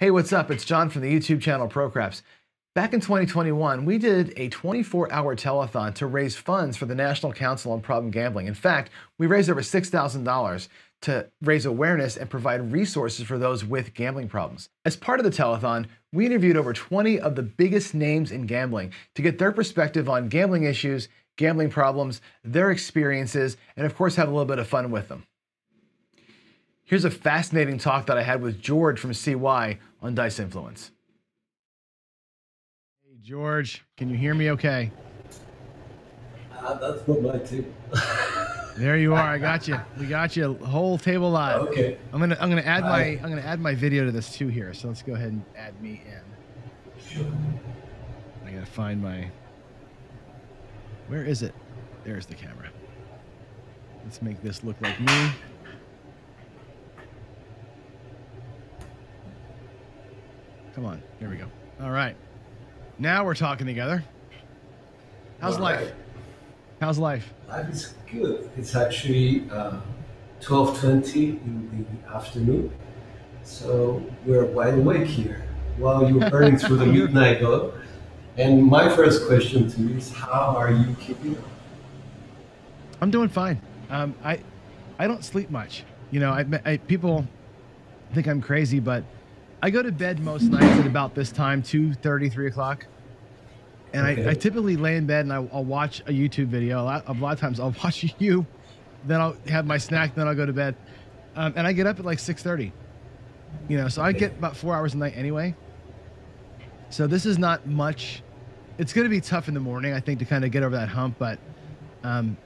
Hey, what's up? It's John from the YouTube channel Pro CrapsT. Back in 2021, we did a 24-hour telethon to raise funds for the National Council on Problem Gambling. In fact, we raised over $6,000 to raise awareness and provide resources for those with gambling problems. As part of the telethon, we interviewed over 20 of the biggest names in gambling to get their perspective on gambling issues, gambling problems, their experiences, and of course have a little bit of fun with them. Here's a fascinating talk that I had with George from CY on dice influence. Hey, George, can you hear me okay? That's not my table. There you are. I got you. We got you. Whole table live. Okay. I'm gonna add my video to this too here. So let's go ahead and add me in. Sure. I gotta find my. Where is it? There's the camera. Let's make this look like me. Come on. Here we go. All right. Now we're talking together. How's life? How's life? Life is good. It's actually 12:20 in the afternoon, so we're wide awake here while you're burning through the midnight oil. And my first question to you is, how are you keeping up? I'm doing fine. I don't sleep much. You know, people think I'm crazy, but I go to bed most nights at about this time, 2:30, 3 o'clock. And okay. I typically lay in bed and I'll watch a YouTube video. A lot of times I'll watch you, then I'll have my snack, then I'll go to bed. And I get up at like 6:30. You know, so I get about 4 hours a night anyway. So this is not much. It's going to be tough in the morning, I think, to kind of get over that hump. But I'm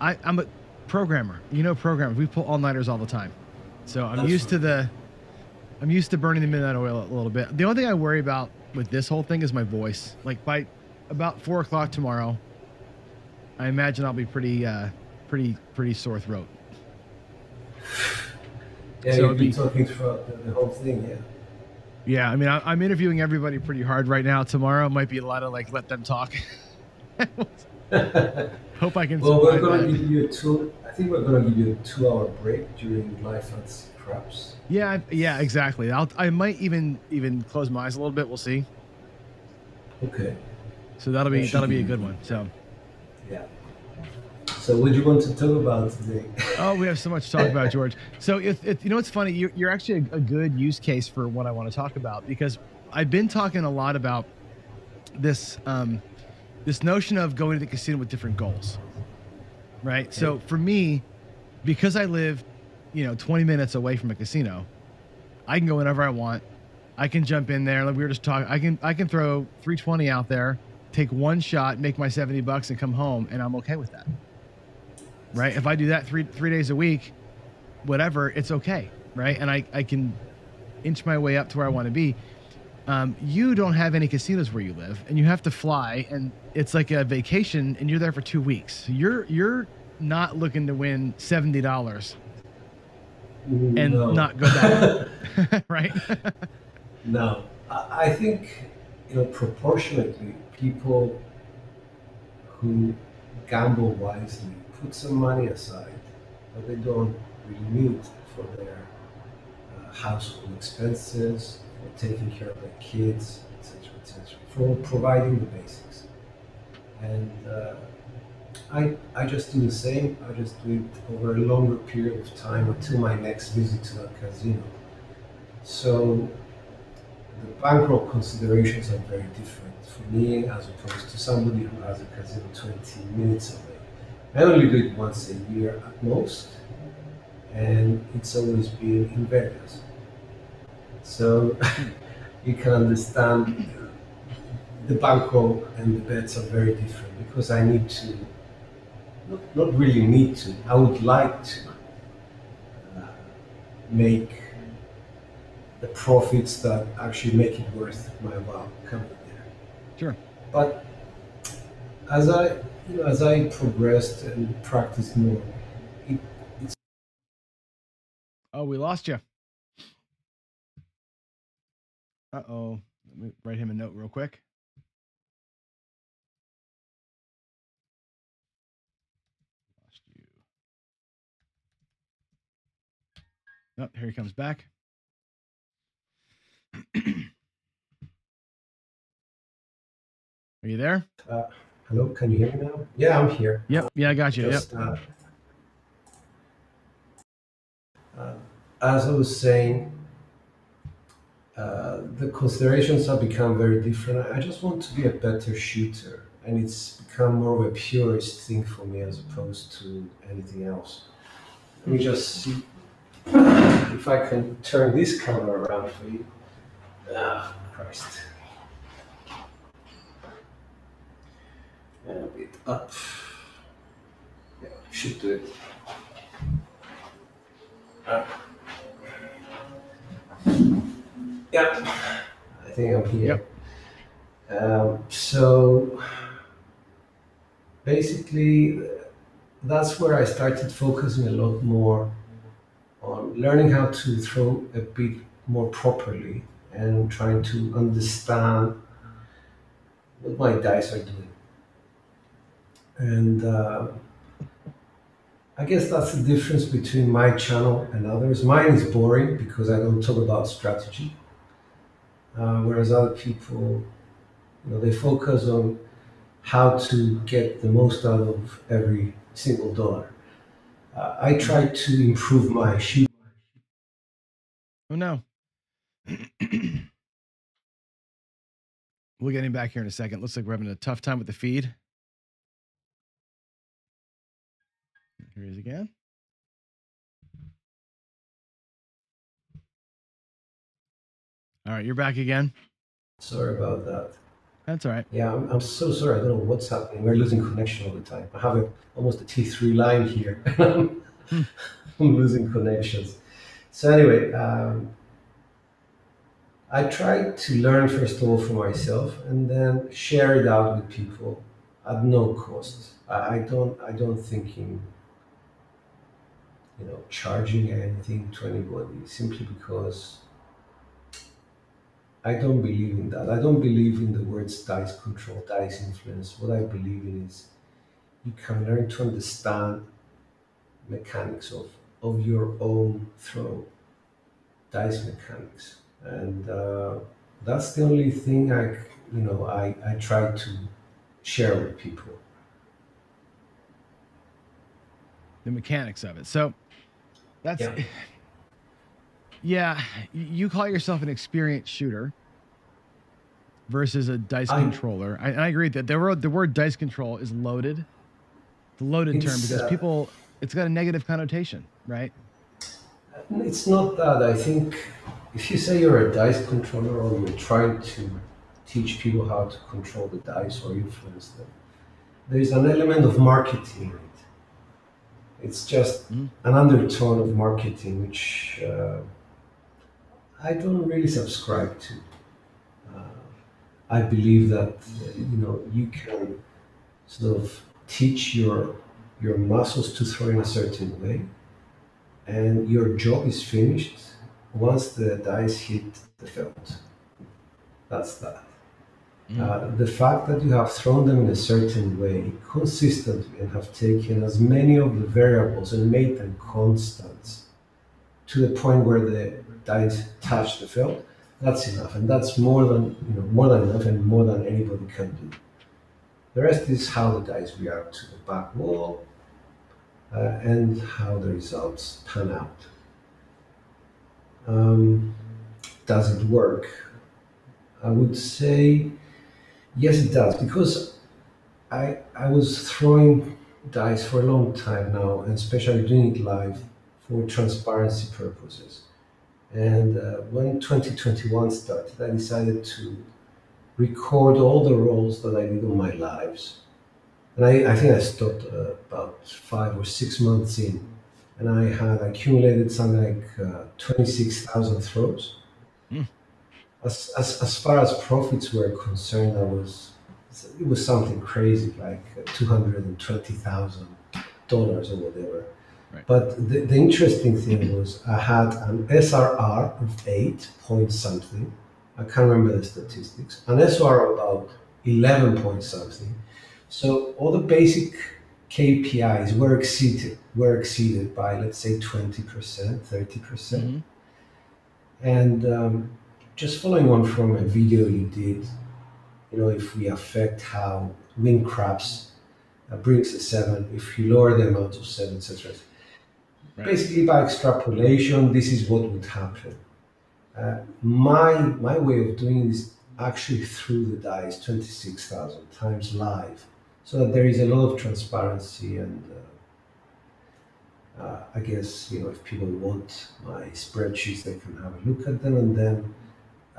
a programmer. You know, programmers, we pull all-nighters all the time. So I'm used to burning the midnight oil a little bit. The only thing I worry about with this whole thing is my voice. Like by about 4 o'clock tomorrow, I imagine I'll be pretty sore throat. Yeah, so you'll be talking throughout the whole thing, yeah. Yeah, I mean, I'm interviewing everybody pretty hard right now. Tomorrow might be a lot of like, let them talk. Hope I can. Well, we're going to give you I think we're going to give you a 2-hour break during Life at Craps. Yeah, exactly. I might even close my eyes a little bit. We'll see. Okay. So that'll be a good one. So. Yeah. So what do you want to talk about today? Oh, we have so much to talk about, George. So you know what's funny? You're actually a good use case for what I want to talk about, because I've been talking a lot about this this notion of going to the casino with different goals, right? Okay. So for me, because I live, 20 minutes away from a casino, I can go whenever I want. I can jump in there. Like we were just talking, I can throw 320 out there, take one shot, make my $70 and come home, and I'm okay with that. Right? If I do that three days a week, whatever, it's okay. Right? And I can inch my way up to where I want to be. You don't have any casinos where you live, and you have to fly, and it's like a vacation, and you're there for 2 weeks. So you're not looking to win $70 and not go back, right? No, I think, proportionately, people who gamble wisely put some money aside that they don't really need for their household expenses, for taking care of their kids, etc., for providing the basics. And I just do the same. I just do it over a longer period of time until my next visit to a casino. So the bankroll considerations are very different for me as opposed to somebody who has a casino 20 minutes away. I only do it once a year at most, and it's always been in Vegas. So you can understand the bankroll and the bets are very different, because I need to, not really need to, I would like to make the profits that actually make it worth my while coming there. Sure. But as I progressed and practiced more, it's. Oh, we lost you. Uh-oh. Let me write him a note real quick. Lost you. Oh, here he comes back. Are you there? Hello, can you hear me now? Yeah, I'm here. Yep. Yeah, I got you. Just, as I was saying, the considerations have become very different. I just want to be a better shooter, and it's become more of a purist thing for me as opposed to anything else. Let me just see if I can turn this camera around for you. Ah, Christ. And a bit up. Yeah, should do it. Yeah, I think I'm here. Yep. So basically, that's where I started focusing a lot more on learning how to throw a bit more properly and trying to understand what my dice are doing. And I guess that's the difference between my channel and others. Mine is boring because I don't talk about strategy, whereas other people, they focus on how to get the most out of every single dollar. I try to improve my shoot. Oh no. We'll get him back here in a second. Looks like we're having a tough time with the feed. Here he is again. All right, you're back again. Sorry about that. That's all right. Yeah, I'm so sorry. I don't know what's happening. We're losing connection all the time. I have almost a T3 line here. I'm losing connections. So anyway, I try to learn first of all for myself and then share it out with people at no cost. I don't think in charging anything to anybody simply because I don't believe in that. I don't believe in the words dice control, dice influence. What I believe in is you can learn to understand mechanics of your own throw, dice mechanics. And that's the only thing I try to share with people. The mechanics of it. So that's yeah, you call yourself an experienced shooter versus a dice controller. I agree that the word dice control is loaded. The loaded term because people, it's got a negative connotation, right? It's not that. I think if you say you're a dice controller or you're trying to teach people how to control the dice or influence them, there's an element of marketing in it. It's just an undertone of marketing, which I don't really subscribe to. I believe that you can sort of teach your muscles to throw in a certain way, and your job is finished once the dice hit the felt. That's that. The fact that you have thrown them in a certain way consistently and have taken as many of the variables and made them constants to the point where the dice touch the felt, that's enough. And that's more than enough and more than anybody can do. The rest is how the dice react to the back wall and how the results pan out. Does it work? I would say yes, it does, because I was throwing dice for a long time now, and especially doing it live for transparency purposes. And when 2021 started, I decided to record all the rolls that I did on my lives. And I think I stopped about 5 or 6 months in, and I had accumulated something like 26,000 throws. As far as profits were concerned, it was something crazy, like $220,000 or whatever. Right. But the interesting thing was I had an SRR of 8 point something. I can't remember the statistics. An SOR about 11 point something. So all the basic KPIs were exceeded by, let's say, 20%, 30%. And just following on from a video you did if we affect how win craps brings a seven, if you lower the amount of seven, etc. Right. Basically, by extrapolation, this is what would happen. My way of doing this actually threw the dice 26,000 times live, so that there is a lot of transparency. And I guess if people want my spreadsheets, they can have a look at them, and then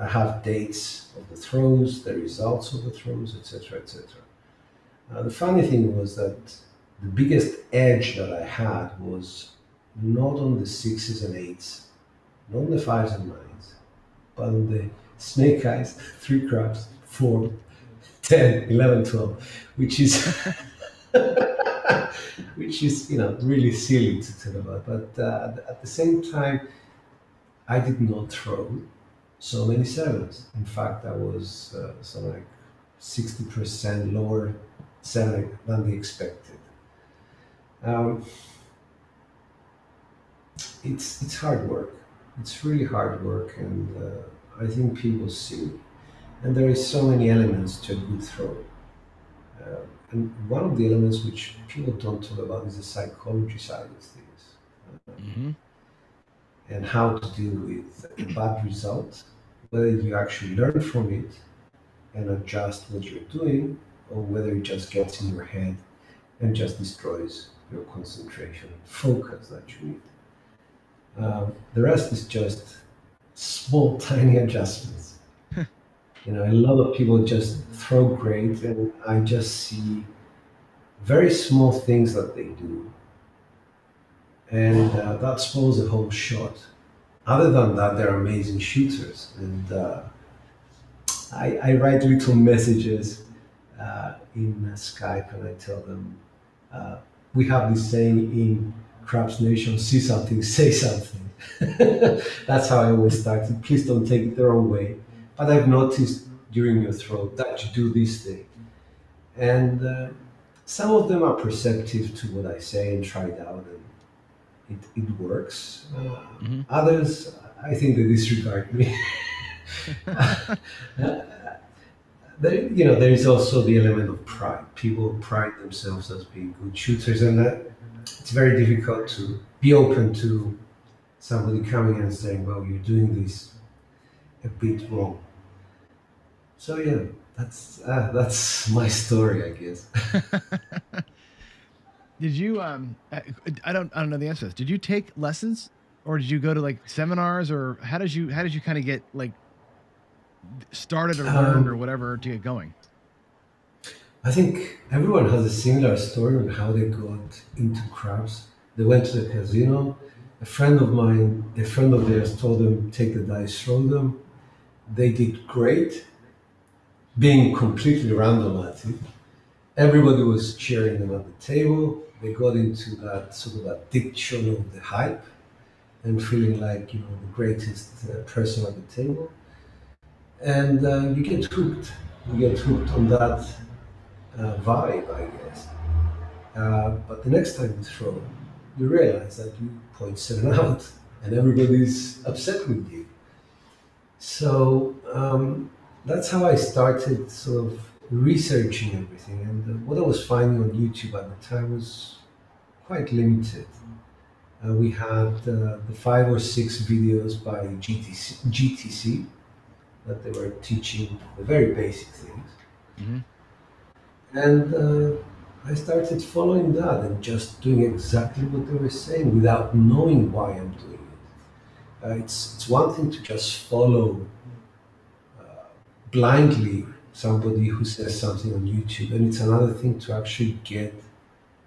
I have dates of the throws, the results of the throws, etc., etc. The funny thing was that the biggest edge that I had was not on the sixes and eights, not on the fives and nines, but on the snake eyes, three craps, 4, 10, 11, 12, which is which is really silly to talk about. But at the same time, I did not throw so many sevens. In fact, I was something like 60% lower seven than they expected. Um, it's hard work. It's really hard work, and I think people see. And there is so many elements to a good throw. And one of the elements which people don't talk about is the psychology side of things, Mm-hmm. and how to deal with a bad result, whether you actually learn from it and adjust what you're doing, or whether it just gets in your head and just destroys your concentration, focus that you need. The rest is just small, tiny adjustments. A lot of people just throw great, and I just see very small things that they do, and that spoils the whole shot. Other than that, they're amazing shooters, and I write little messages in Skype, and I tell them, we have this saying in Craps Nation: see something, say something. That's how I always started. Please don't take it the wrong way, but I've noticed during your throw that you do this thing. And some of them are perceptive to what I say and try it out, and it works. Mm-hmm. Others, I think they disregard me. There is also the element of pride. People pride themselves as being good shooters, and it's very difficult to be open to somebody coming and saying, "Well, you're doing this a bit wrong." So yeah, that's my story, I guess. Did you I don't know the answer to this. Did you take lessons, or did you go to like seminars, or how did you kind of get like started or learned or whatever to get going? I think everyone has a similar story on how they got into craps. They went to the casino. A friend of theirs told them, take the dice, throw them. They did great, being completely random at it. Everybody was cheering them at the table. They got into that sort of addiction of the hype and feeling like, the greatest person at the table. And you get hooked. You get hooked on that vibe, I guess. But the next time you throw, you realize that you point seven out and everybody's upset with you. So that's how I started sort of researching everything. And what I was finding on YouTube at the time was quite limited. We had the 5 or 6 videos by GTC that they were teaching the very basic things. Mm-hmm. And I started following that and just doing exactly what they were saying without knowing why I'm doing it. It's one thing to just follow blindly somebody who says something on YouTube, and it's another thing to actually get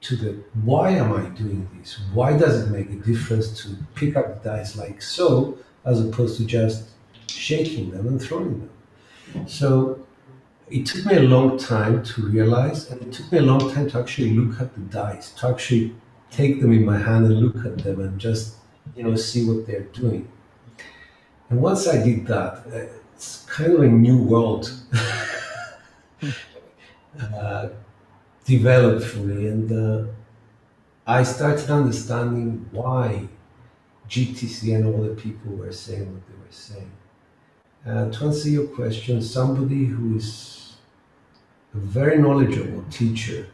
to the why am I doing this? Why does it make a difference to pick up the dice like so, as opposed to just shaking them and throwing them? So it took me a long time to realize, and it took me a long time to actually look at the dice, to actually take them in my hand and look at them and just, see what they're doing. And once I did that, it's kind of a new world developed for me, and I started understanding why GTC and all the people were saying what they were saying. To answer your question, somebody who is a very knowledgeable teacher,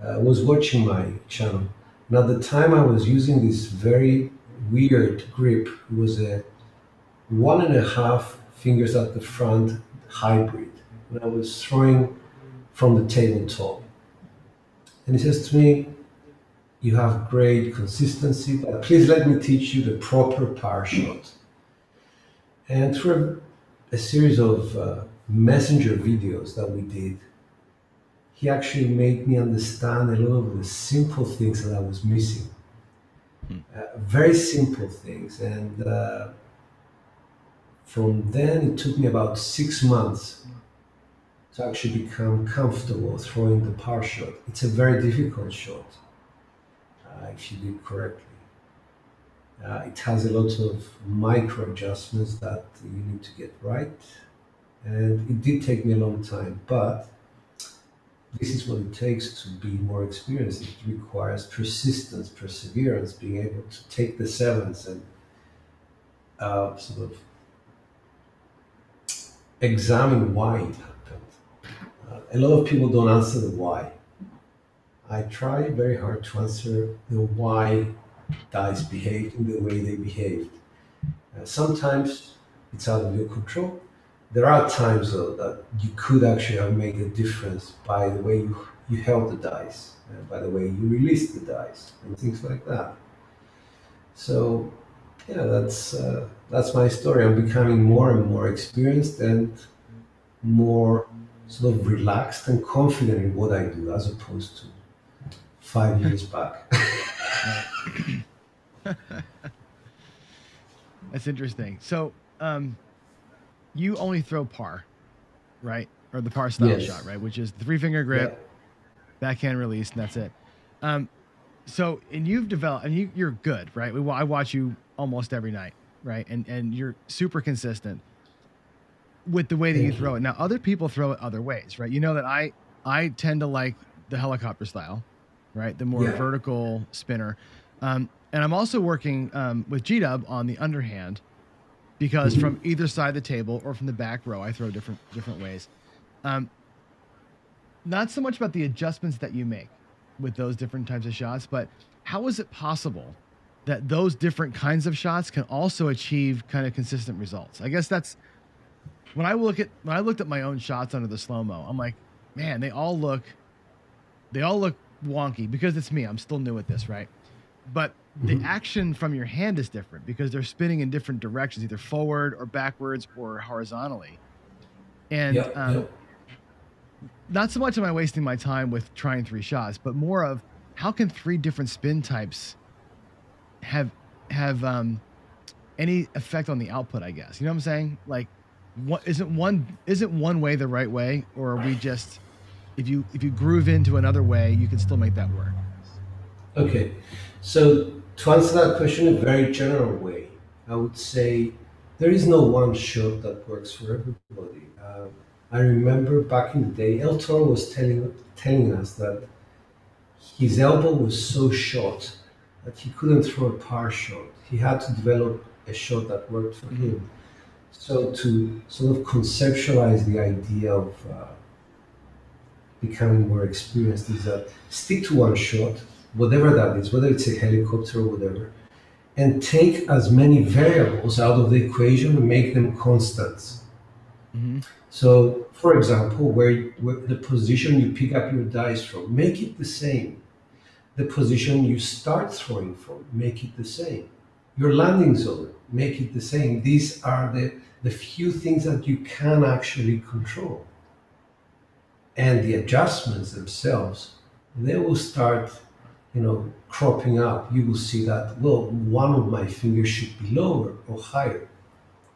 was watching my channel. And at the time, I was using this very weird grip. It was a 1.5 fingers at the front hybrid. And I was throwing from the tabletop. And he says to me, "You have great consistency, but please let me teach you the proper power shot." And through a series of messenger videos that we did, he actually made me understand a lot of the simple things that I was missing. Very simple things. And from then, it took me about 6 months to actually become comfortable throwing the power shot. It's a very difficult shot if you do it correctly. It has a lot of micro adjustments that you need to get right. And it did take me a long time, but this is what it takes to be more experienced. It requires persistence, perseverance, being able to take the sevens and sort of examine why it happened. A lot of people don't answer the why. I try very hard to answer the why dice behaved in the way they behaved. Sometimes it's out of your control. There are times, though, that you could actually have made a difference by the way you held the dice, by the way you released the dice, and things like that. So, yeah, that's my story. I'm becoming more and more experienced and more sort of relaxed and confident in what I do, as opposed to 5 years back. That's interesting. So, you only throw par, right? Or the par style shot, right? Which is the 3-finger grip, backhand release, and that's it. So, and you've developed, and you're good, right? I watch you almost every night, right? And you're super consistent with the way that you throw it. Now, other people throw it other ways, right? You know that I tend to like the helicopter style, right? The more vertical spinner. And I'm also working with G-Dub on the underhand, because from either side of the table or from the back row, I throw different ways. Not so much about the adjustments that you make with those different types of shots, but how is it possible that those different kinds of shots can also achieve kind of consistent results? I guess that's when I looked at my own shots under the slow-mo, I'm like, man, they all look wonky, because it's me. I'm still new at this, right? But the action from your hand is different because they're spinning in different directions, either forward or backwards or horizontally. And not so much am I wasting my time with trying 3 shots, but more of how can 3 different spin types have any effect on the output, I guess. You know what I'm saying? Like, what isn't one way the right way, or are we just, if you groove into another way, you can still make that work? Okay, so to answer that question in a very general way, I would say there is no one shot that works for everybody. I remember back in the day, El Toro was telling us that his elbow was so short that he couldn't throw a par shot. He had to develop a shot that worked for him. So to sort of conceptualize the idea of becoming more experienced is that stick to one shot, whatever that is, whether it's a helicopter or whatever, and take as many variables out of the equation and make them constants. So, for example, where the position you pick up your dice from, make it the same. The position you start throwing from, make it the same. Your landing zone, make it the same. These are the few things that you can actually control. And the adjustments themselves, they will start, cropping up. You will see that, well, one of my fingers should be lower or higher,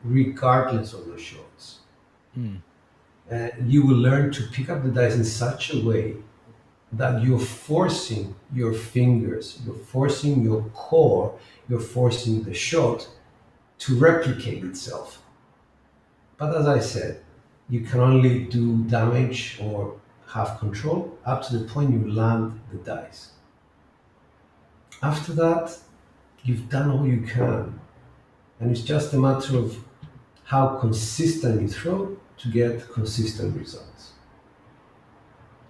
regardless of the shots. You will learn to pick up the dice in such a way that you're forcing your fingers, you're forcing your core, you're forcing the shot to replicate itself. But as I said, you can only do damage or have control up to the point you land the dice. After that, you've done all you can. And it's just a matter of how consistent you throw to get consistent results.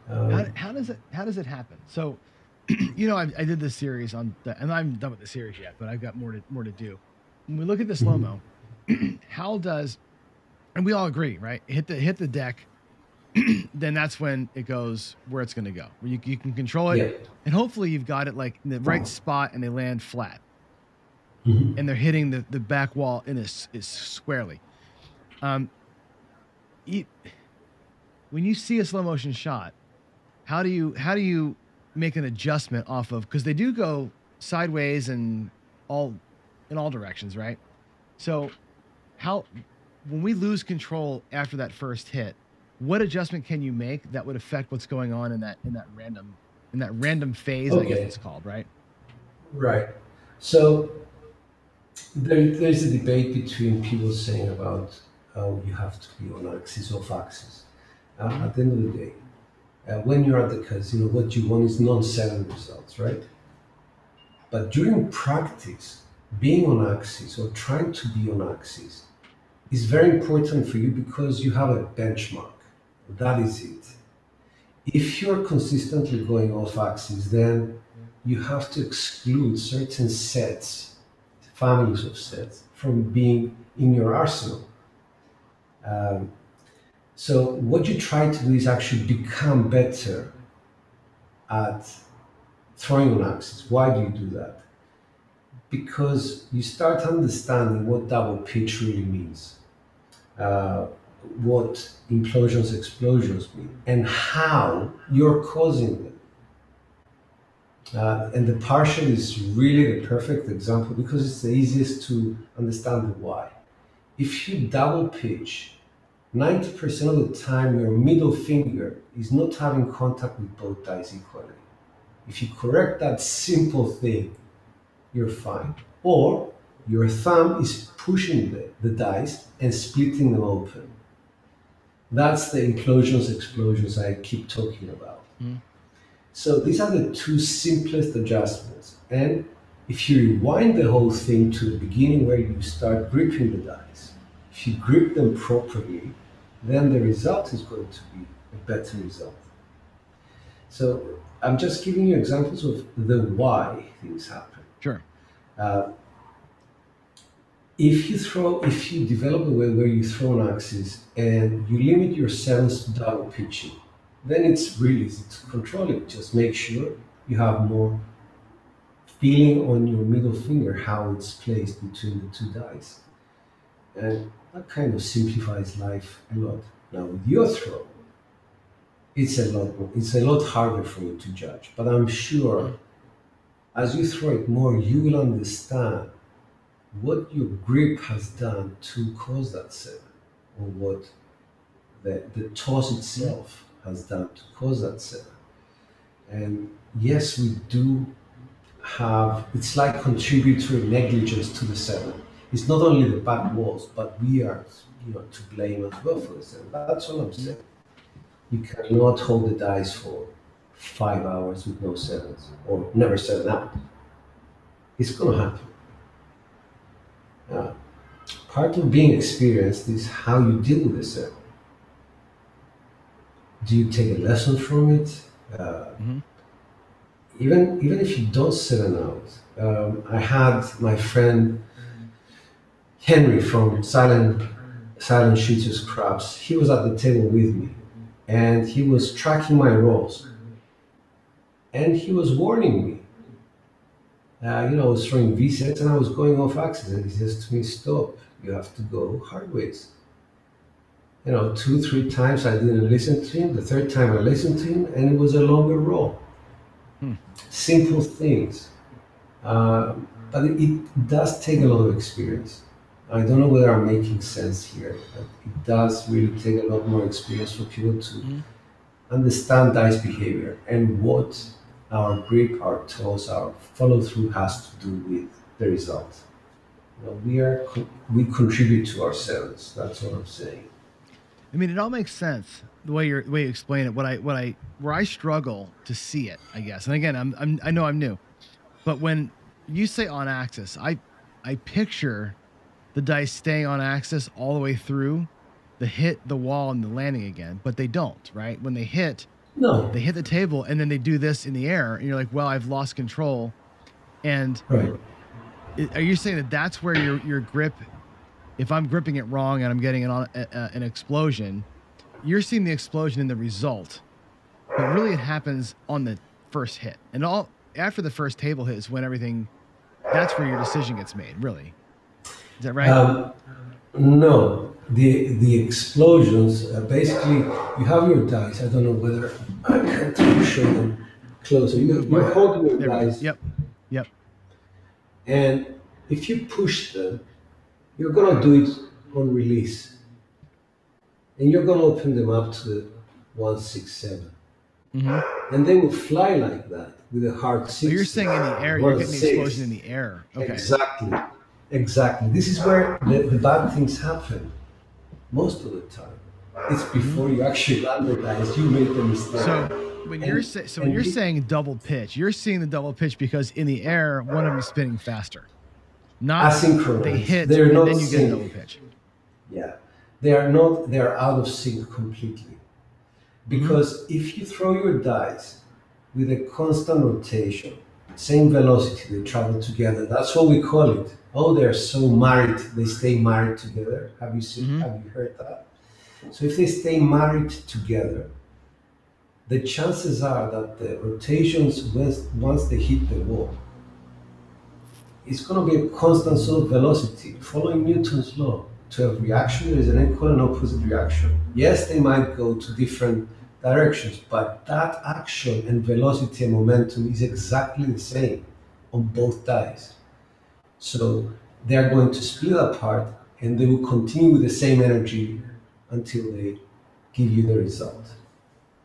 How does it happen? So, you know, I did this series on the, and I'm done with the series yet, but I've got more to do. When we look at the slow mo, how does, and we all agree, right? Hit the deck, then that's when it goes where it's going to go. Where you can control it, Yeah. and hopefully you've got it like in the right spot, and they land flat, Mhm. and they're hitting the back wall in is squarely. When you see a slow motion shot, how do you make an adjustment off of, because they do go sideways and all in all directions, right? So how, when we lose control after that first hit, what adjustment can you make that would affect what's going on in that random phase, I guess Okay. it's called, right? Right. So there's a debate between people saying about how you have to be on axis off axis. Mm-hmm. At the end of the day, when you're at the casino, what you want is non-seven results, right? But during practice, being on axis or trying to be on axis is very important for you because you have a benchmark. That is it. If you're consistently going off axis, then you have to exclude certain sets, families of sets, from being in your arsenal. Um, so what you try to do is actually become better at throwing on axis. Why do you do that? Because you start understanding what double pitch really means, uh, what implosions, explosions mean, and how you're causing them. And the partial is really the perfect example because it's the easiest to understand the why. If you double pitch, 90% of the time your middle finger is not having contact with both dice equally. If you correct that simple thing, you're fine. Or your thumb is pushing the dice and splitting them open. That's the implosions, explosions I keep talking about. Mm-hmm. So these are the two simplest adjustments. And if you rewind the whole thing to the beginning where you start gripping the dice, if you grip them properly, then the result is going to be a better result. So I'm just giving you examples of the why things happen. Sure. Uh, if you develop a way where you throw an axis and you limit your sevens to double pitching, then it's really easy to control it. Just make sure you have more feeling on your middle finger how it's placed between the two dice. And that kind of simplifies life a lot. Now with your throw, it's a lot harder for you to judge. But I'm sure as you throw it more, you will understand what your grip has done to cause that seven, or what the toss itself has done to cause that seven. And yes, we do have, it's like contributory negligence to the seven. It's not only the back walls, but we are, to blame as well for the seven. That's all I'm saying. You cannot hold the dice for 5 hours with no sevens, or never seven out. It's going to happen. Part of being experienced is how you deal with the seven. Do you take a lesson from it? Even if you don't seven out, I had my friend Henry from Silent Shooters Craps. He was at the table with me, and he was tracking my rolls, and he was warning me. I was throwing V sets and I was going off axis, and he says to me, "Stop! You have to go hard ways." 2, 3 times I didn't listen to him. The third time I listened to him, and it was a longer roll. Simple things, but it does take a lot of experience. I don't know whether I'm making sense here, but it does really take a lot more experience for people to understand dice behavior and what our grip, our toss, our follow through has to do with the result. We contribute to ourselves. That's what I'm saying. I mean, it all makes sense the way you explain it. Where I struggle to see it, I guess. And again, I know I'm new, but when you say on axis, I picture the dice staying on axis all the way through the hit, the wall, and the landing again, but they don't, right? When they hit, No. They hit the table and then they do this in the air, and you're like, well, I've lost control. And Right. are you saying that that's where your grip, if I'm gripping it wrong and I'm getting an explosion, you're seeing the explosion in the result, but really it happens on the first hit, and all after the first table hit is when everything, that's where your decision gets made, really. Is that right? No. The explosions, basically, you have your dice. I don't know whether I can show them closer. You're holding your dice. Yep. And if you push them, you're going to do it on release. And you're going to open them up to the 1, 6, 7. Mm-hmm. And they will fly like that with a hard 6. So you're saying in the air, you're getting the explosion in the air. Okay. Exactly. This is where the bad things happen most of the time. It's before you actually land the dice, you make the mistake. So when you're saying double pitch, you're seeing the double pitch because in the air, one of them is spinning faster. Not asynchronous. They hit, They're and not then you get a sync. double pitch. Yeah, they're out of sync completely. Because if you throw your dice with a constant rotation, same velocity, they travel together. That's what we call it. Oh, they're so married, they stay married together. Have you seen? Have you heard that? So if they stay married together, the chances are that the rotations, once they hit the wall, it's going to be a constant sort of velocity, following Newton's law. To have reaction, there is an equal and opposite reaction. Yes, they might go to different directions, but that action and velocity and momentum is exactly the same on both dice. So they are going to split apart, and they will continue with the same energy until they give you the result.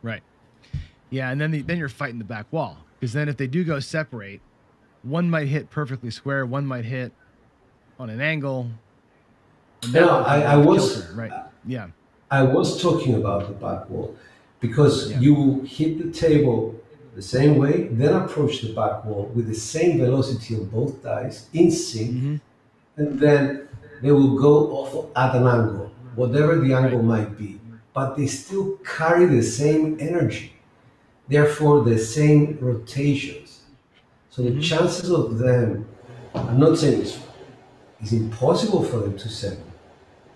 Right. Yeah, and then you're fighting the back wall, because then if they do go separate, one might hit perfectly square, one might hit on an angle. I was right. Yeah. I was talking about the back wall because you hit the table the same way, then approach the back wall with the same velocity on both dice in sync, and then they will go off at an angle, whatever the angle might be, but they still carry the same energy, therefore the same rotations. So the chances of them, I'm not saying it's impossible for them to settle,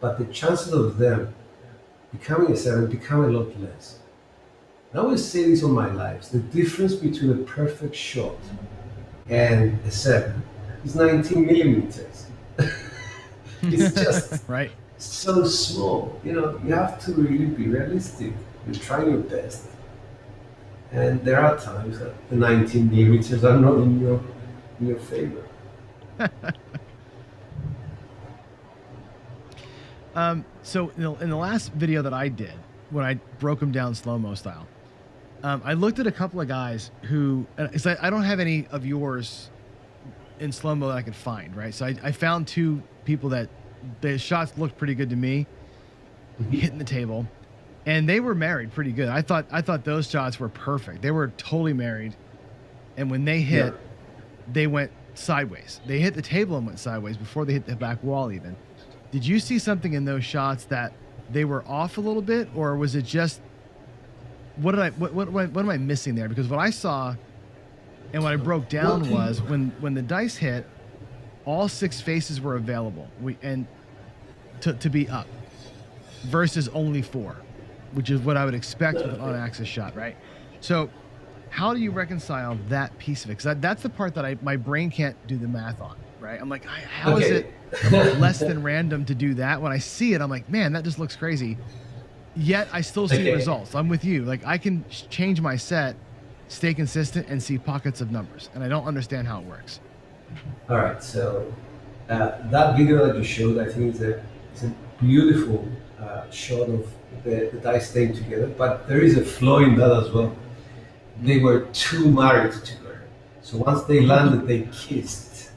but the chances of them becoming a 7 become a lot less. I always say this on my lives, the difference between a perfect shot and a 7 is 19 millimeters. It's just right. So small. You know, you have to really be realistic. You're trying your best. And there are times that the 19 millimeters are not in your favor. So in the last video that I did, when I broke them down slow-mo style, I looked at a couple of guys who, I don't have any of yours in slow-mo that I could find, right? So I found two people that the shots looked pretty good to me, hitting the table, and they were married pretty good. I thought those shots were perfect. They were totally married, and when they hit, they went sideways. They hit the table and went sideways before they hit the back wall even. Did you see something in those shots that they were off a little bit, or was it just what am I missing there? Because what I saw and what I broke down was when the dice hit, all 6 faces were available. To be up versus only 4, which is what I would expect with an on-axis shot, right? So how do you reconcile that piece of it? Because that's the part that my brain can't do the math on, right? I'm like, how is it less than random to do that? When I see it, I'm like, man, that just looks crazy. Yet I still see results. I'm with you. Like, I can change my set, stay consistent, and see pockets of numbers. And I don't understand how it works. All right. So that video that you showed, I think it's a beautiful shot of the dice staying together. But there is a flaw in that as well. They were too married together. So once they landed, they kissed.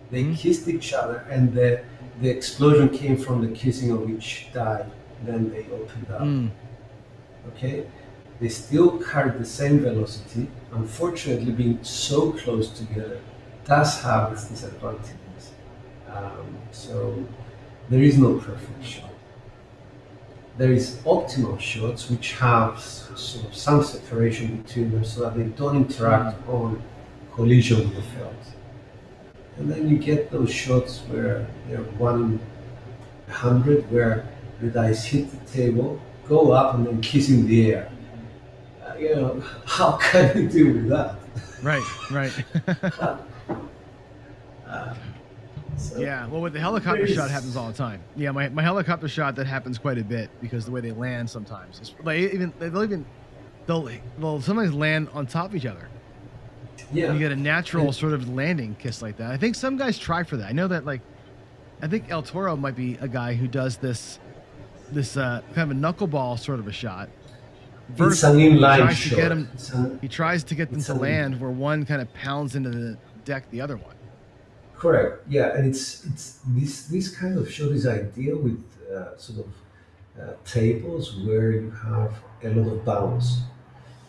They kissed each other, and the explosion came from the kissing of each die. Then they opened up. Okay? They still carried the same velocity. Unfortunately, being so close together does have its disadvantages. So there is no perfect shot. there is optimal shots which have sort of some separation between them so that they don't interact on collision with the felt. And then you get those shots where they're 1 in 100, where the dice hit the table, go up, and then kiss in the air. How can you deal with that? Right. So Yeah, well, with the helicopter shot, it happens all the time. Yeah, my helicopter shot, that happens quite a bit because the way they land sometimes. It's, like they'll sometimes land on top of each other. Yeah, and you get a natural sort of landing kiss like that. I think some guys try for that. I know that, like, I think El Toro might be a guy who does this kind of a knuckleball sort of a shot. It's an inline shot. He tries to get them to land where one kind of pounds into the deck the other one. Correct. Yeah, and it's this kind of shot is ideal with sort of tables where you have a lot of bounce,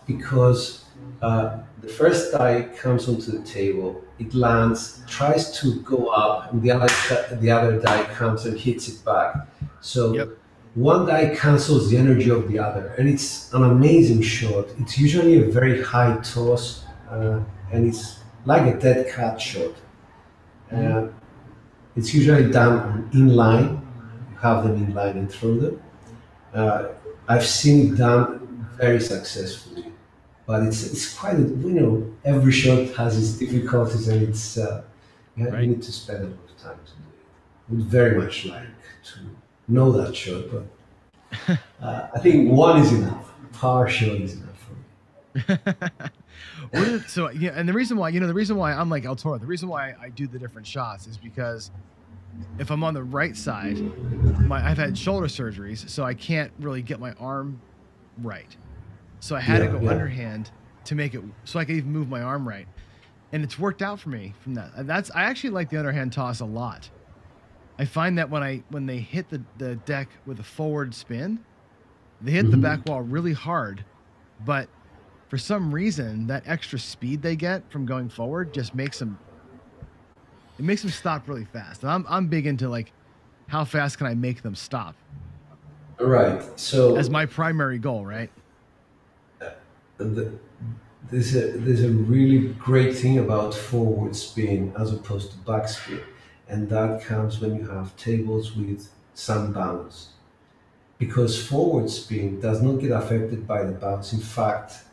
because the first die comes onto the table, it lands, tries to go up, and the other die comes and hits it back. So one die cancels the energy of the other, and it's an amazing shot. It's usually a very high toss, and it's like a dead cat shot. It's usually done inline. You have them inline and throw them. I've seen it done very successfully, but it's quite every shot has its difficulties, and it's you need to spend a lot of time to do it. Would very much like to know that shot, but I think one is enough. Par shot is enough for me. So yeah, and the reason why I'm like El Toro, the reason why I do the different shots is because if I'm on the right side, I've had shoulder surgeries, so I can't really get my arm right. So I had to go underhand to make it so I could even move my arm right, and it's worked out for me from that. I actually like the underhand toss a lot. I find that when they hit the deck with a forward spin, they hit the back wall really hard, but for some reason that extra speed they get from going forward just makes them stop really fast. And I'm big into, like, how fast can I make them stop? Right. So as my primary goal, right? There's a really great thing about forward spin as opposed to back spin, and that comes when you have tables with some bounce, because forward spin does not get affected by the bounce. In fact,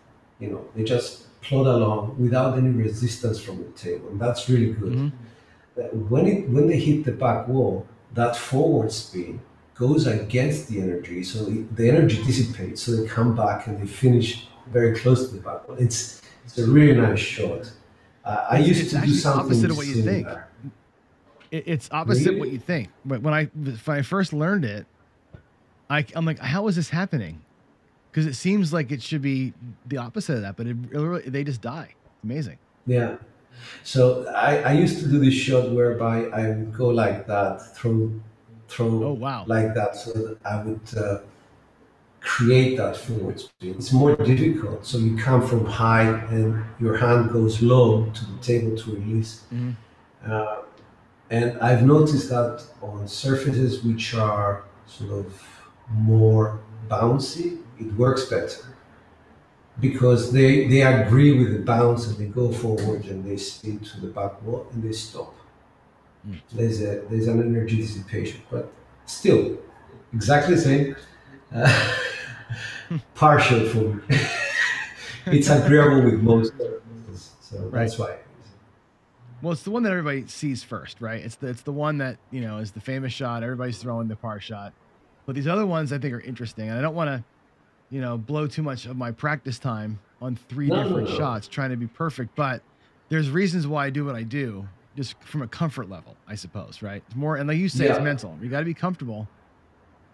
they just plod along without any resistance from the table, and that's really good. When they hit the back wall, that forward spin goes against the energy, so the energy dissipates, so they come back and they finish very close to the back wall. It's a really nice shot. I used to do something opposite of what you think. It's opposite what you think. But when I first learned it, I'm like, how is this happening? Because it seems like it should be the opposite of that, but they just die. It's amazing. Yeah. So I used to do this shot whereby I would go like that, throw like that, so that I would create that forward spin. It's more difficult. So you come from high and your hand goes low to the table to release. And I've noticed that on surfaces which are sort of more bouncy, it works better, because they agree with the bounce and they go forward and they spin to the back wall and they stop. There's an energy dissipation, but still exactly the same. Partial for me. It's agreeable with most surfaces, so that's why. Well, it's the one that everybody sees first, right? It's the one that is the famous shot. Everybody's throwing the par shot, but these other ones I think are interesting, and I don't want to blow too much of my practice time on three different shots trying to be perfect, but there's reasons why I do what I do, just from a comfort level, I suppose, right? It's more, and like you say, it's mental. You got to be comfortable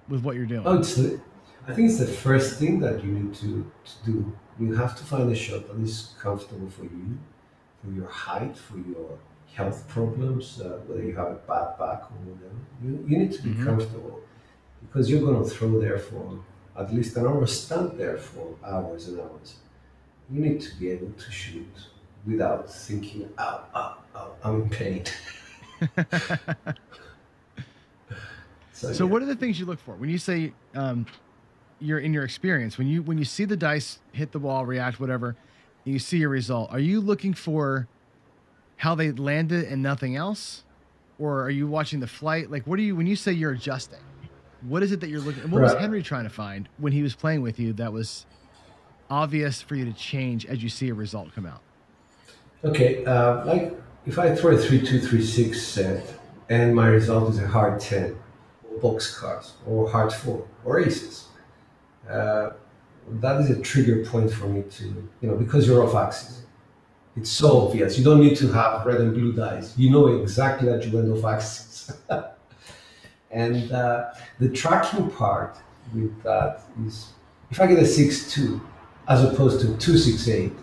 with what you're doing. I think it's the first thing that you need to do. You have to find a shot that is comfortable for you, for your height, for your health problems, whether you have a bad back or whatever. You need to be comfortable, because you're going to throw there for at least an hour, stand there for hours and hours. You need to be able to shoot without thinking, ow, I'm in pain. So what are the things you look for when you say your experience when you see the dice hit the wall, react, whatever, and you see your result, are you looking for how they landed and nothing else? Or are you watching the flight? Like, what are you, when you say you're adjusting, what is it that you're looking at? What was Henry trying to find when he was playing with you that was obvious for you to change as you see a result come out? Okay, like if I throw a 3-2-3-6 set and my result is a hard 10, or box cards, or hard 4, or aces, that is a trigger point for me to, because you're off axis. It's so obvious. You don't need to have red and blue dice. You know exactly that you went off axis. And the tracking part with that is, if I get a 6-2 as opposed to 2-6-8,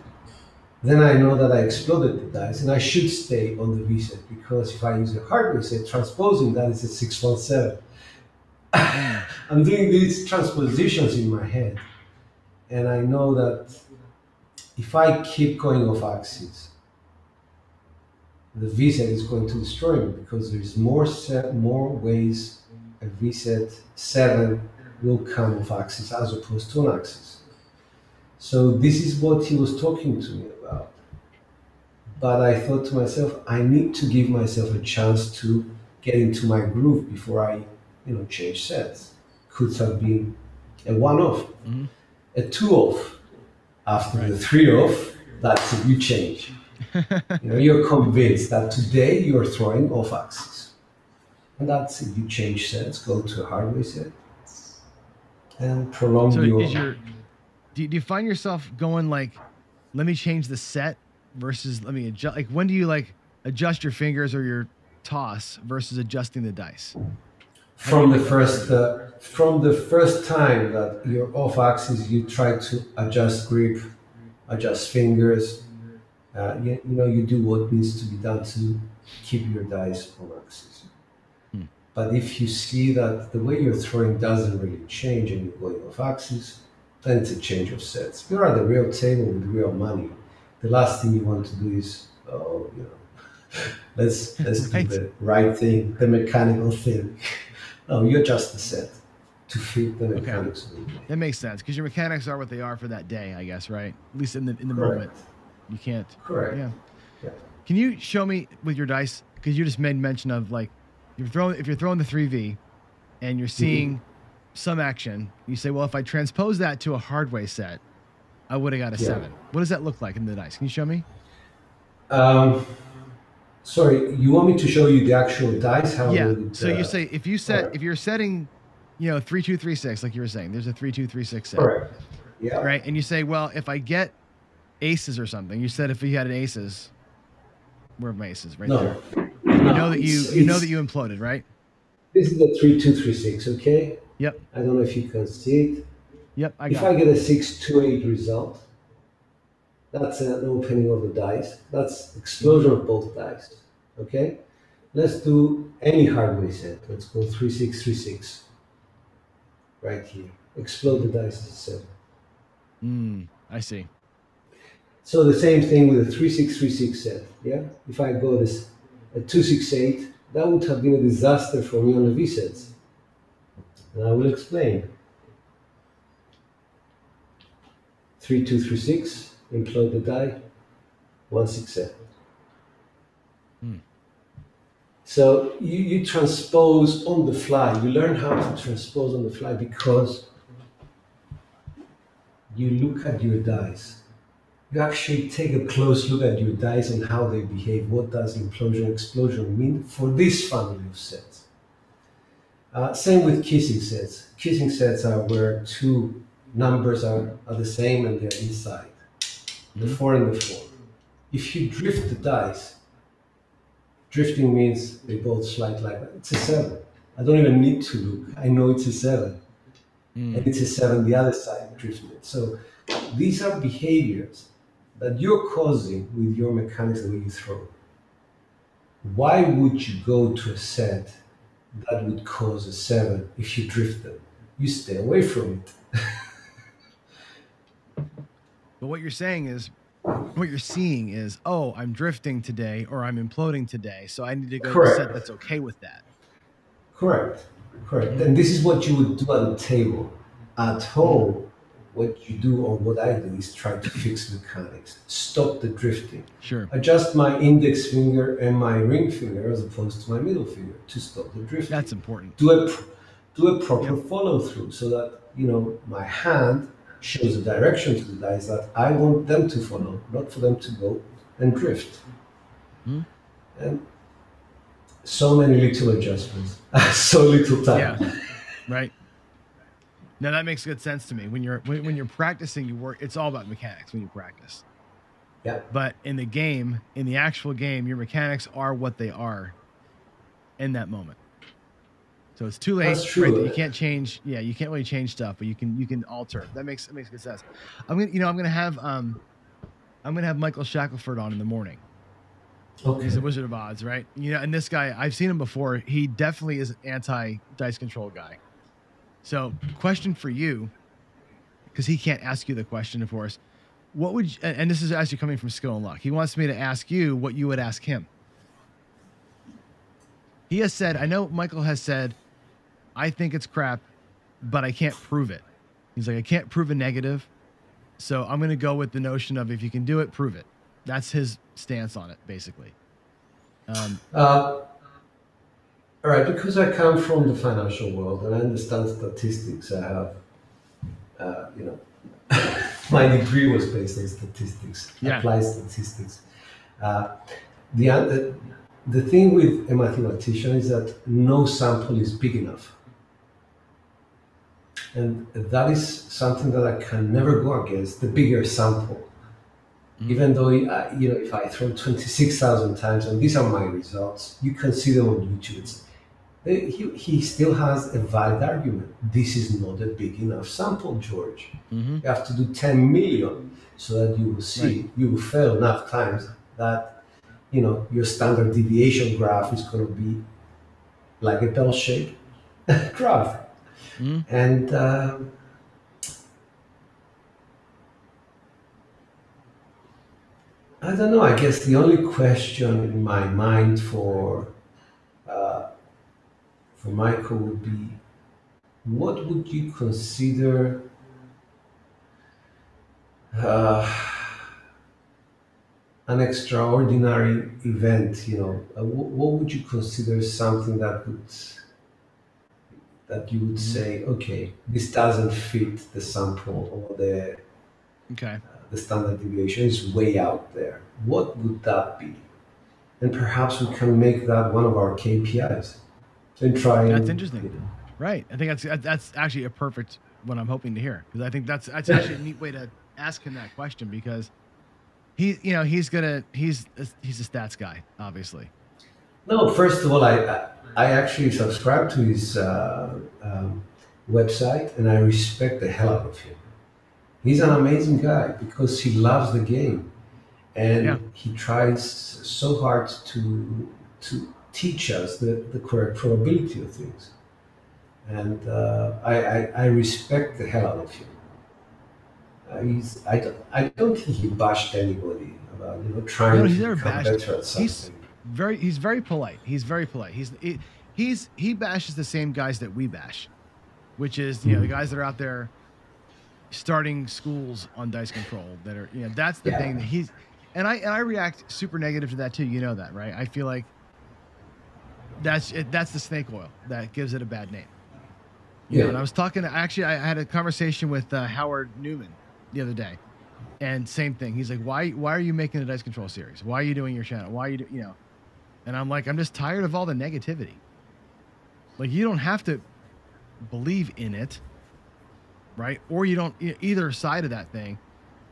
then I know that I exploded the dice and I should stay on the V-set, because if I use a hard reset, transposing that is a 6-1-7. I'm doing these transpositions in my head, and I know that if I keep going off axis, the V-set is going to destroy me, because there's more ways a V-set 7 will come off axis as opposed to on axis. So this is what he was talking to me about. But I thought to myself, I need to give myself a chance to get into my groove before I, change sets. Could have been a 1-off, a 2-off. After the 3-off, that's a new change. You're convinced that today you're throwing off axis. And that's it. You change sets, go to a hard reset, and prolong your... Do you find yourself going like, let me change the set versus let me adjust? Like, when do you like adjust your fingers or your toss versus adjusting the dice? From the first time that you're off axis, you try to adjust grip, adjust fingers. You do what needs to be done to keep your dice on axis. But if you see that the way you're throwing doesn't really change and you're going off axis, then it's a change of sets. You're at the real table with real money. The last thing you want to do is, let's do the right thing, the mechanical thing. No, you adjust the set to fit the mechanics. Okay. That makes sense, because your mechanics are what they are for that day, I guess, right? At least in the moment, you can't. Correct. Yeah. Can you show me with your dice? Because you just made mention of like, if you're throwing the 3V, and you're seeing some action, you say, well, if I transpose that to a hardway set, I would have got a 7. What does that look like in the dice? Can you show me? Sorry, you want me to show you the actual dice? How So you say if you're setting, 3-2-3-6, like you were saying, there's a 3-2-3-6 set. Correct. Yeah. Right, and you say, well, if I get aces or something, you said if you had an aces, where are my aces? Right there. You know that you imploded, right? This is the 3-2-3-6. Okay. Yep. I don't know if you can see it. Yep. If I get a 6-2-8 result, that's an opening of the dice. That's explosion of both dice. Okay? Let's do any hardway set. Let's go 3-6-3-6. Right here. Explode the dice as a 7. I see. So the same thing with a 3-6-3-6 set. Yeah? If I go this a 2-6-8, that would have been a disaster for me on the V sets. And I will explain. 3-2-3-6. Implode the die, 1-6-7. So you transpose on the fly. You learn how to transpose on the fly because you look at your dice. You actually take a close look at your dice and how they behave. What does implosion explosion mean for this family of sets? Same with kissing sets. Kissing sets are where two numbers are the same and they're inside. The 4 and the 4. If you drift the dice, drifting means they both slide like that. It's a 7. I don't even need to look. I know it's a 7. And it's a 7 the other side drifted. So these are behaviors that you're causing with your mechanics the way you throw. Why would you go to a set that would cause a 7 if you drift them? You stay away from it. But what you're saying is, what you're seeing is, oh, I'm drifting today or I'm imploding today, so I need to go to a set that's okay with that. Correct. And this is what you would do at the table. At home, what you do or what I do is try to fix mechanics, stop the drifting, Sure. adjust my index finger and my ring finger as opposed to my middle finger to stop the drifting. That's important. Do a proper follow through so that my hand shows a direction to the dice that I want them to follow, not for them to go and drift. And so many little adjustments, so little time. Yeah, right. Now that makes good sense to me. When you're practicing, you work. It's all about mechanics when you practice. Yeah. But in the game, in the actual game, your mechanics are what they are in that moment. So it's too late. That's true. Right, that you can't change. Yeah, you can't really change stuff, but you can alter. That makes good sense. I'm gonna have Michael Shackelford on in the morning. Okay. He's a Wizard of Oz, right? And this guy, I've seen him before. He definitely is an anti-dice control guy. So, question for you, because he can't ask you the question, of course. What would and this is actually coming from Skill and Luck. He wants me to ask you what you would ask him. He has said, I know Michael has said, I think it's crap, but I can't prove it. He's like, I can't prove a negative, so I'm going to go with the notion of if you can do it, prove it. That's his stance on it, basically. All right, because I come from the financial world and I understand statistics, I have, my degree was based on statistics, applied statistics. The thing with a mathematician is that no sample is big enough. And that is something that I can never go against, the bigger sample. Even though, if I throw 26,000 times and these are my results, you can see them on YouTube. He still has a valid argument. This is not a big enough sample, George. You have to do 10 million so that you will see, you will fail enough times that, your standard deviation graph is going to be like a bell-shaped graph. And I don't know. I guess the only question in my mind for Michael would be, what would you consider an extraordinary event? What would you consider something that you would say, okay, this doesn't fit the sample or the standard deviation is way out there. What would that be? And perhaps we can make that one of our KPIs. And try. That's interesting, right? I think that's actually a perfect what I'm hoping to hear, because I think that's actually a neat way to ask him that question, because he's a stats guy, obviously. No, first of all, I actually subscribe to his website, and I respect the hell out of him. He's an amazing guy because he loves the game, and he tries so hard to teach us the correct probability of things. And I respect the hell out of him. I don't think he bashed anybody about trying to become better at something. He's very polite. He's very polite. He bashes the same guys that we bash, which is the guys that are out there starting schools on dice control that are that's the thing that he's and I react super negative to that too. You know that, right? I feel like that's the snake oil that gives it a bad name. And I was talking I had a conversation with Howard Newman the other day, and same thing. He's like, why are you making a dice control series? Why are you doing your channel? Why are you And I'm like, I'm just tired of all the negativity. Like, you don't have to believe in it, right? Or you don't, either side of that thing.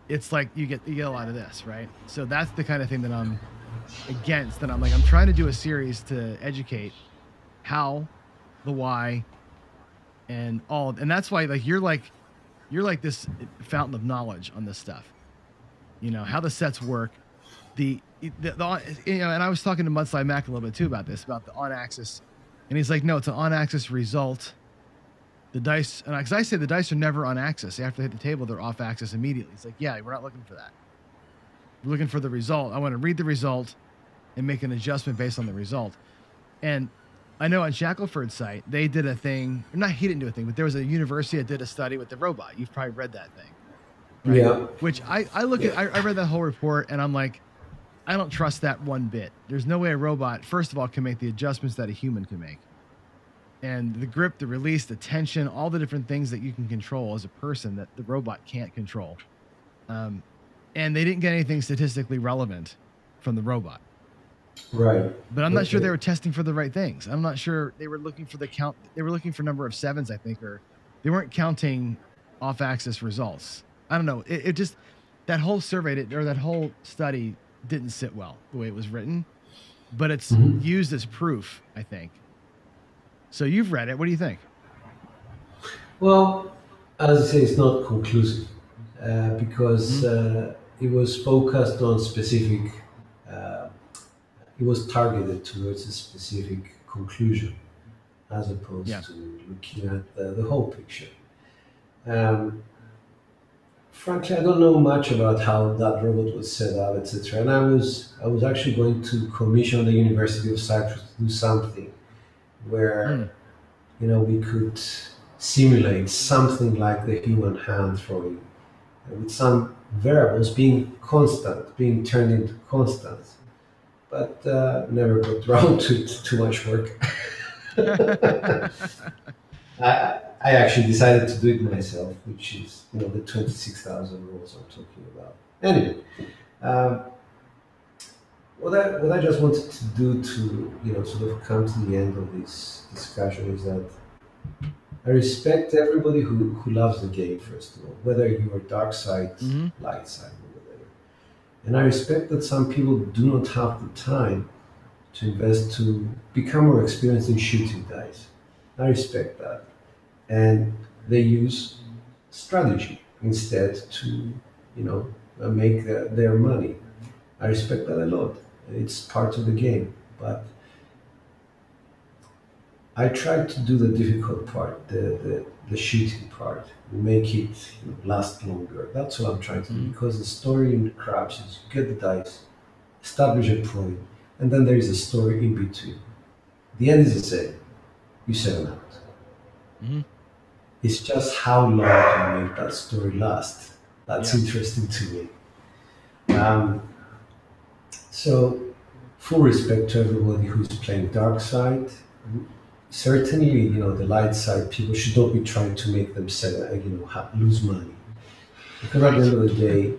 It's like you get a lot of this, right? So that's the kind of thing that I'm against. That I'm like, I'm trying to do a series to educate how, the why, and all. And that's why, like, you're like this fountain of knowledge on this stuff. How the sets work, and I was talking to Mudslide Mac a little bit too about this, about the on-axis, and he's like, no, it's an on-axis result. The dice, and because I say the dice are never on axis. After they hit the table, they're off axis immediately. It's like, yeah, we're not looking for that. We're looking for the result. I want to read the result and make an adjustment based on the result. And I know on Shackelford's site, they did a thing, not he didn't do a thing, but there was a university that did a study with the robot. You've probably read that thing. Right? Yeah. Which I look at, I read that whole report and I'm like, I don't trust that one bit. There's no way a robot, first of all, can make the adjustments that a human can make. And the grip, the release, the tension, all the different things that you can control as a person that the robot can't control. And they didn't get anything statistically relevant from the robot. Right. But I'm not sure they were testing for the right things. I'm not sure they were looking for the count. They were looking for number of sevens, I think, or they weren't counting off-axis results. I don't know. It just, that whole survey or that whole study didn't sit well the way it was written, but it's used as proof, I think. So you've read it. What do you think? Well, as I say, it's not conclusive because it was focused on specific, it was targeted towards a specific conclusion as opposed to looking at the whole picture. Frankly, I don't know much about how that robot was set up, etc. And I was actually going to commission the University of Cyprus to do something where we could simulate something like the human hand throwing, with some variables being constant, being turned into constants. But never got around to too much work. I actually decided to do it myself, which is the 26,000 rules I'm talking about. Anyway, what I just wanted to do to sort of come to the end of this discussion is that I respect everybody who loves the game, first of all, whether you are dark side, light side, or whatever. And I respect that some people do not have the time to invest to become more experienced in shooting dice. I respect that. And they use strategy instead to, make their money. I respect that a lot. It's part of the game. But I try to do the difficult part, the shooting part, make it last longer. That's what I'm trying to do, because the story in Craps is you get the dice, establish a point, and then there is a story in between. The end is the same. You 7 out. It's just how long can you make that story last. That's interesting to me. So, full respect to everybody who's playing dark side. Certainly, the light side people should not be trying to make them lose money. Because at the end of the day,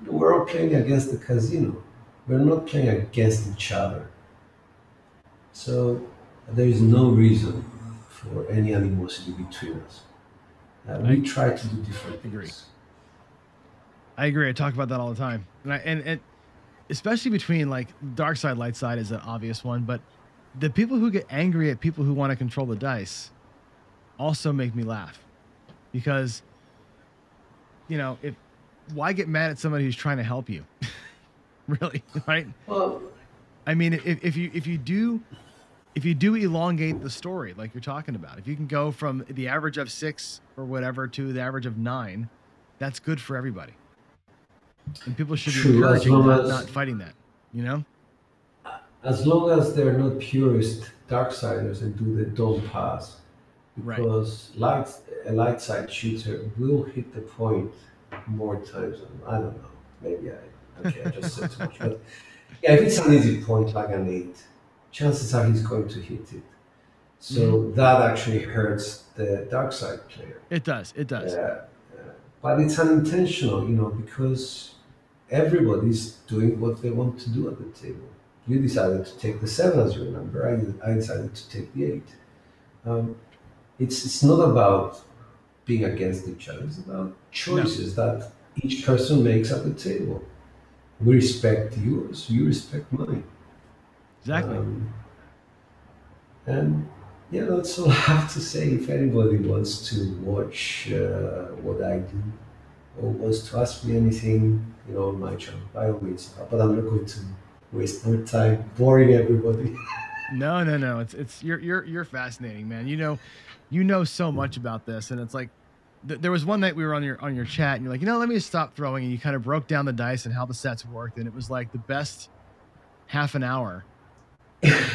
we're all playing against the casino. We're not playing against each other. So there is no reason for any animosity between us. We try to do different things. I agree. I talk about that all the time, and especially between like dark side, light side is an obvious one, but the people who get angry at people who want to control the dice also make me laugh, because why get mad at somebody who's trying to help you? Really, right? Well, I mean, if you do elongate the story like you're talking about, if you can go from the average of 6 or whatever to the average of 9, that's good for everybody. And people should be encouraging not fighting that, As long as they're not purist darksiders and do the don't pass. Because a light side shooter will hit the point more times than, I don't know, maybe I just said too much. But yeah, if it's an easy point like an 8, chances are he's going to hit it. So that actually hurts the dark side player. It does. But it's unintentional, because everybody's doing what they want to do at the table. You decided to take the 7 as your number. I decided to take the 8. It's not about being against each other. It's about choices that each person makes at the table. We respect yours. You respect mine. Exactly. And that's all I have to say. If anybody wants to watch what I do or wants to ask me anything, on my channel, by all means. But I'm not going to waste more time boring everybody. No. It's you're fascinating, man. You know so much about this, and it's like there was one night we were on your chat, and you're like, let me just stop throwing, and you kind of broke down the dice and how the sets worked, and it was like the best half an hour.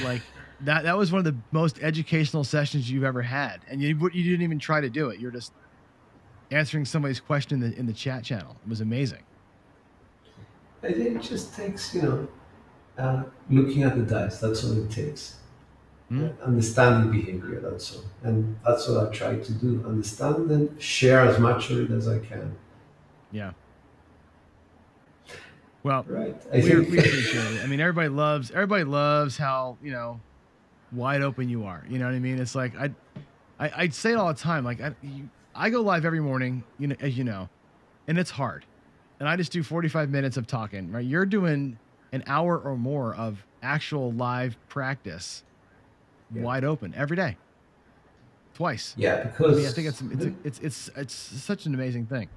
Like that was one of the most educational sessions you've ever had, and you didn't even try to do it. You're just answering somebody's question in the chat channel. It was amazing. It just takes, looking at the dice. That's all it takes. Understanding behavior, that's all. And that's what I try to do. Understand and share as much of it as I can. Yeah. Well, right. We appreciate it. I mean, everybody loves how, wide open you are. You know what I mean? It's like, I'd say it all the time. Like I go live every morning, as you know, and it's hard. And I just do 45 minutes of talking, right? You're doing an hour or more of actual live practice, wide open every day, twice. Yeah, because I think it's such an amazing thing.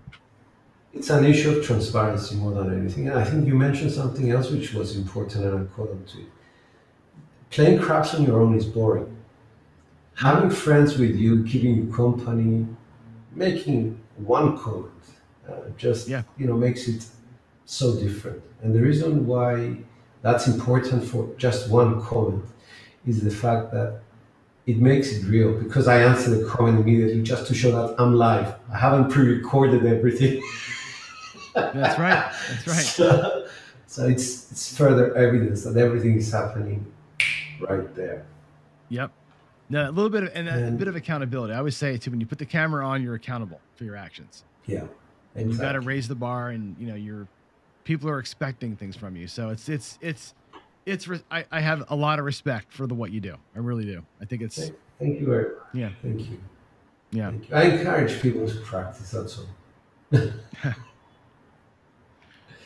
It's an issue of transparency more than anything. And I think you mentioned something else which was important, and I caught on to it. Playing craps on your own is boring. Having friends with you, keeping you company, making one comment, makes it so different. And the reason why that's important for just one comment is the fact that it makes it real, because I answer the comment immediately just to show that I'm live. I haven't pre-recorded everything. That's right. That's right. So it's further evidence that everything is happening right there. Yep. No, a little bit a bit of accountability. I always say too, when you put the camera on, you're accountable for your actions. Yeah. Exactly. And you've got to raise the bar, and people are expecting things from you. So I have a lot of respect for what you do. I really do. I think it's. Thank you very much. Yeah. Thank you. Yeah. Thank you. I encourage people to practice. That's all.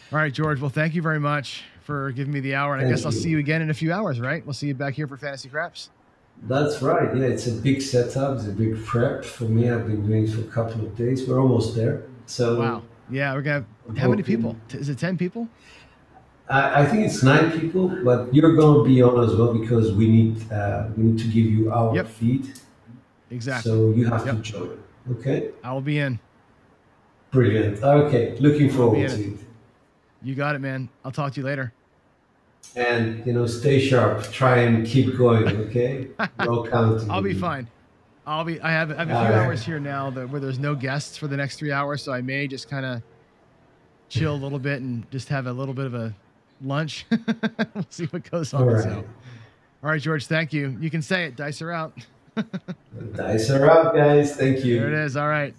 All right, George. Well, thank you very much for giving me the hour. And I guess I'll see you again in a few hours, right? We'll see you back here for Fantasy Craps. That's right. Yeah, it's a big setup. It's a big prep for me. I've been doing it for a couple of days. We're almost there. So wow. Yeah, we're gonna have how many people? Is it 10 people? I think it's 9 people, but you're going to be on as well, because we need to give you our feed. Exactly. So you have to join. Okay. I will be in. Brilliant. Okay. Looking forward to it. You got it, man. I'll talk to you later. And stay sharp. Try and keep going. Okay. No counting. I'll be fine. I have a few hours here now where there's no guests for the next 3 hours, so I may just kind of chill a little bit and just have a little bit of a lunch. We'll see what goes on. All right, George. Thank you. You can say it. Dice are out. Dice are out, guys. Thank you. There it is. All right.